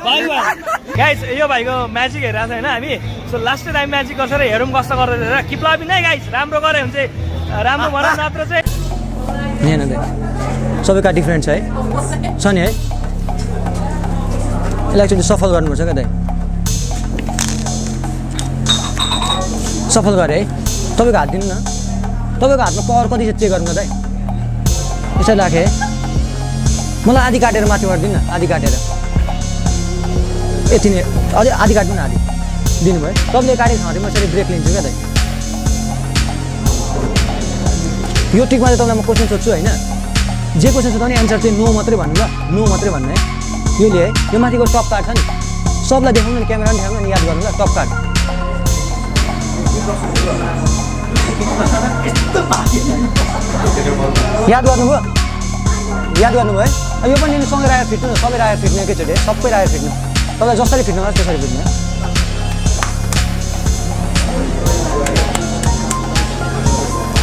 guys यो भाइको magic हेरेको छ होइन हामी सो लास्ट टाइम म्याजिक गर्छ र हेरौँ कस्तो गर्दैछ किप लभिङ है गाइस राम्रो गरे हुन्छ राम्रो भनौँ नत्र चाहिँ यहाँ न सबैका डिफ्रेन्ट छ है छ नि है यसलाई एक्चुअली सफल गर्नुपर्छ क्या दाइ सफल गरे है तपाईँको हात दिनु न तपाईँको हातमा पावर कति छ चेक गर्नु न दाइ यसरी राखेँ है मलाई आधी काटेर माथि गरिदिनु न आधी काटेर यति नै अझै आधी काट्नु न आधी दिनुभयो तपाईँले काटेको छ भने म यसरी ब्रेक लिन्छु क्या दाइ यो ट्रिकमा चाहिँ तपाईँलाई म क्वेसन सोध्छु होइन जे क्वेसन सोध्दा पनि एन्सर चाहिँ नो मात्रै भन्नु ल नो मात्रै भन्नु है यो है यो माथिको टप कार्ड छ नि सबलाई देखाउनु नि क्यामेरा पनि देखाउनु नि याद गर्नु ल टप कार्ड याद गर्नुभयो यो पनि सँगै राखेर फिट्नु न सबै राखेर फिट्नु एकैचोटि सबै राखेर फिट्नु तपाईँलाई जसरी फिट्नु होला त्यसरी फिट्नु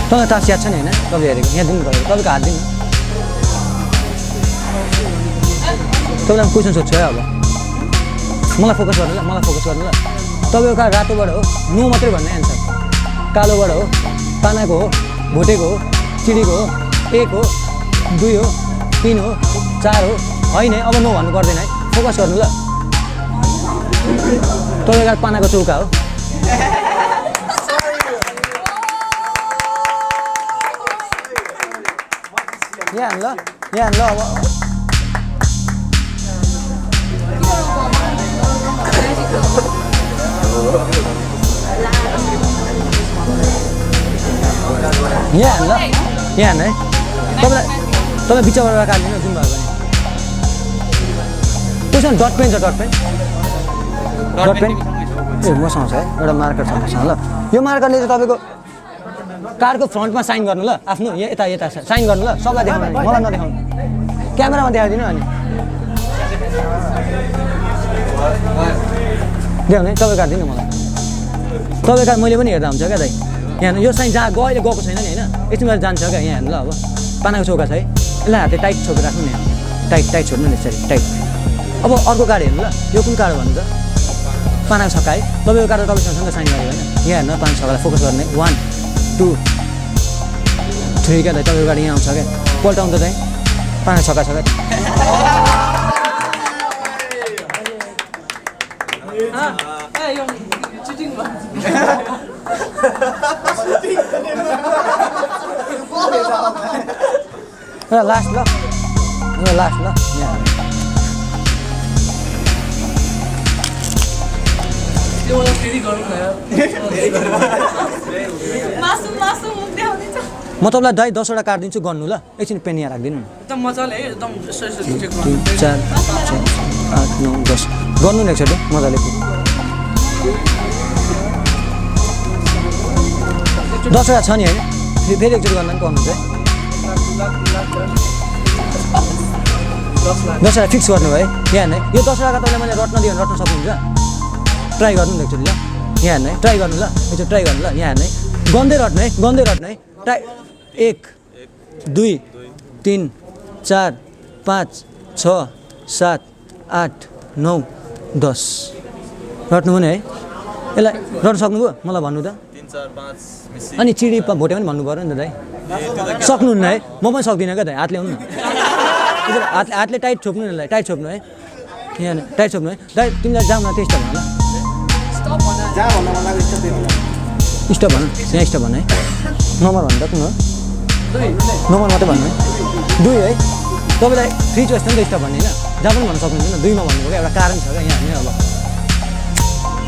तपाईँलाई तास याद छ नि होइन तपाईँ हेरेको यहाँ दिनु पऱ्यो तपाईँको हात दिनु तपाईँलाई क्वेसन सोध्छु है अब मलाई फोकस गर्नु ल तपाईँको कहाँ रातोबाट हो नो मात्रै भन्ने एन्सर कालोबाट हो पानाको हो भोटेको हो चिडीको हो 1 हो 2 हो 3 हो 4 हो होइन अब नो भन्नु पर्दैन है फोकस गर्नु ल तपाईँको पानाको चौका हो यहाँ ल अब यहाँ ल यहाँ है तपाईँ बिचबाट काट्दिनु जुन भयो भने क्वेसन डट पेन छ डट पेन ए मसँग छ है एउटा मार्कर छ मसँग ल यो मार्करले चाहिँ तपाईँको कारको फ्रन्टमा साइन गर्नु ल आफ्नो यता साइन गर्नु ल सबलाई देखाउनु मलाई नदेखाउनु क्यामेरामा देखाइदिनु अनि देखाउनु है तपाईँ काटिदिनु मलाई तपाईँ काट मैले पनि हेर्दा हुन्छ क्या दाइ यहाँ यो साइन जहाँ अहिले गएको छैन नि होइन यति बेला जान्छ क्या यहाँ हेर्नु ल अब पानाको चौका छ है यसलाई हातले टाइट छोपेर राख्नु नि टाइट छोड्नु नि यसरी टाइट अब अर्को कार्ड हेर्नु ल यो कुन कार्ड भन्नु त पानाको छक्का है तपाईँको कार्ड तपाईँसँग साइन गरेको होइन यहाँ हेर्नु पानाको छक्कालाई फोकस गर्ने 1 2 3 क्या दाइ तपाईँको गाडी यहाँ आउँछ क्या पल्टाउँदा चाहिँ पानाको छक्का छ क्या लास्ट ल यहाँ म तपाईँलाई दाइ 10वटा कार्ड दिन्छु गर्नु ल एकछिन पेन यहाँ राखिदिनु न 3 4 8 9 10 गर्नु न एकचोटि मजाले 10वटा छ नि होइन फेरि एकचोटि गर्दा पनि गर्नुहुन्छ है 10वटा फिक्स गर्नु भयो है यहाँ हेर्नु यो 10वटा तपाईँलाई मैले रट्न दियो भने रट्न सक्नुहुन्छ ट्राई गर्नु न एकचोटि ल यहाँ हेर्नु है ट्राई गर्नु ल एकचोटि ट्राई गर्नु ल यहाँ हेर्नु है गन्दै रट्नु है ट्राई 1 2 3 4 5 6 7 8 9 10 रट्नु भने है यसलाई रट्न सक्नुभयो मलाई भन्नु त 3 4 5 अनि चिडी भोटे पनि भन्नु पऱ्यो नि त दाइ सक्नुहुन्न है म पनि सक्दिनँ क्या दाइ हातले आउनु न हातले टाइट छोप्नु नि टाइट छोप्नु है यहाँ टाइट छोप्नु है दाइ तिमीलाई जाऊ न त्यस्तो भन ल स्टप भन यहाँ स्टप भन है नम्बर भन्नु त कुन हो नम्बर मात्रै भन्नु है 2 है तपाईँलाई फ्री चोइस थियो नि त स्टप भन्ने होइन जहाँ पनि भन्न सक्नुहुन्छ 2 मा भन्नुभयो क्या एउटा कारण छ क्या यहाँ नि अब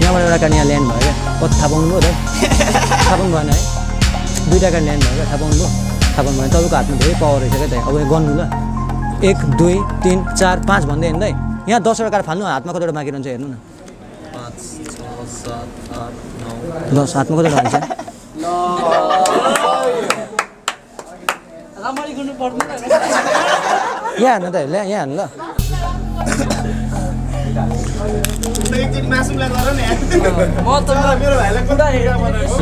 यहाँबाट एउटा कार्ड यहाँ ल्यान्ड भयो क्या कति थाहा पाउनुभयो दाइ थाहा पाउनु भएन है 2टा कार्ड ल्यान्ड भयो क्या थाहा पाउनुभयो तपाईँको हातमा धेरै पावर रहेछ क्या दाइ अब गर्नु ल 1 2 3 4 5 भन्दै हेर्नु दाइ यहाँ 10वटा कार्ड फाल्नु हातमा कतिवटा बाँकी रहन्छ हेर्नु न 5 6 7 8 10 9 हातमा कतिवटा रहन्छ यहाँ हेर्नु त यहाँ हेर्नु ल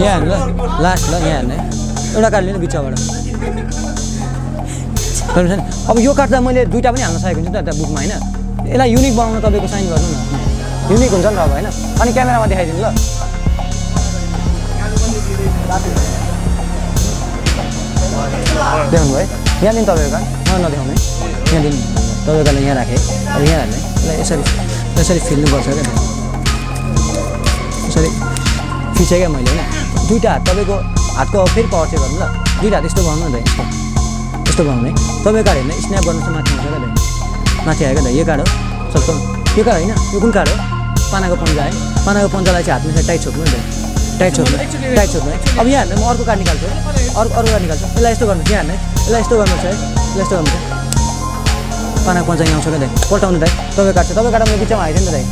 यहाँ हेर्नु ल लास्ट ल यहाँ हेर्नु एउटा कार्ड लिनु बिचबाट अब यो कार्ड त मैले 2टा पनि हाल्न सकेको छु नि त बुकमा होइन यसलाई युनिक बनाउन तपाईँको साइन गर्नु न युनिक हुन्छ नि त अब होइन अनि क्यामेरामा देखाइदिनु ल देखाउनु भयो यहाँदेखि तपाईँको कार्ड मलाई नदेखाउने यहाँदेखि तपाईँको कार्डलाई यहाँ राखेँ अब यहाँ हाल्ने यसलाई यसरी यसरी फिल्नुपर्छ क्या यसरी फिचेँ क्या मैले होइन दुईवटा हात तपाईँको हातको फेरि पावर चेक गर्नु ल दुईवटा हात यस्तो गर्नु न त यस्तो यस्तो गर्नु है तपाईँको कार्ड हेर्ने स्न्याप गर्नु चाहिँ माथि हुन्छ क्या त माथि आयो क्या त यो कार्ड हो सक्छौँ यो कार्ड होइन यो कुन कार्ड हो पानाको पन्जा है पानाको पन्जालाई चाहिँ हातमा टाइट छोप्नु नि त टाइट छोप्नु है अब यहाँ हाल्ने म अर्को कार्ड निकाल्छु है अर्को कार्ड निकाल्छु यसलाई यस्तो गर्नु यहाँ हाल्ने यसलाई यस्तो गर्नु छ है यसलाई यस्तो गर्नु छ पानाको पन्जा यहाँ आउँछ क्या दाइ पल्टाउनु दाइ तपाईँ काट्छ तपाईँ काट्दा मैले बिचमा हाइदिएँ नि त दाइ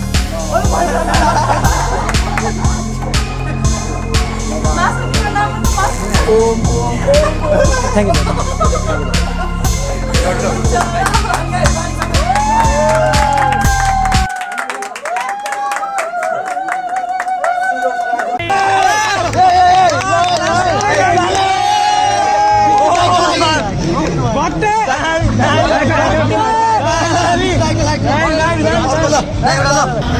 थ्याङ्क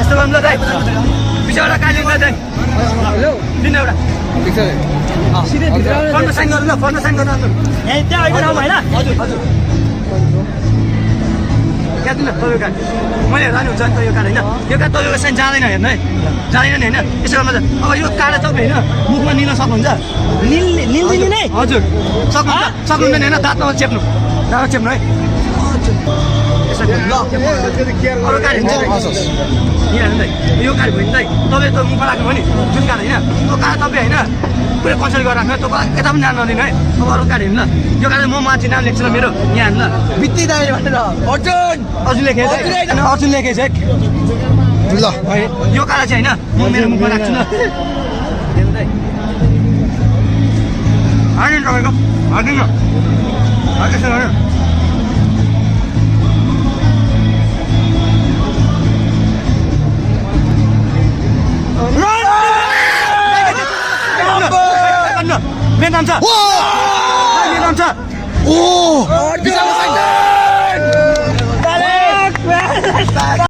यस्तो गर्नु ल दाइ पछिबाट कालिङ ल दाइ दिनु एउटा फोनमा साइन गर्नु ल फोनमा साइन गर्नु यहाँ त्यहाँ होइन ठाउँमा होइन हजुर हजुर यहाँ दिनु तपाईँको कार्ड मैले हेर्दा नि हुन्छ नि त यो कार्ड होइन यो कार्ड तपाईँको साइन जाँदैन हेर्नु है जाँदैन नि होइन यसो गर्नु अब यो कार्ड तपाईँ होइन मुखमा निल्न सक्नुहुन्छ निल्दिनु नै हजुर सक्नुहुँदैन होइन दाँतमा चेप्नु दाँतमा चेप्नु है अरू कार्ड हुन्छ यो कार्ड भयो नि दाइ तपाईँ त मुखमा राख्नु नि जुन कार्ड होइन त्यो कार्ड तपाईँ होइन पुरै कन्सल्ट गरेर राख्नु तपाईँ यता पनि नाम नदिनु है अब अरू कार्ड हेर्नु ल यो कार्ड म माथि नाम लेख्छु ल मेरो यहाँ हाल्नु ल बित्ती दाइ भनेर अर्जुन लेखेँ अर्जुन लेखेँ चाहिँ ल यो कार्ड चाहिँ होइन म मेरो मुखमा राख्छु ल हाल्नु तपाईँको हालिदिनु हाल्नु मेरो नाम छ मेरो नाम छ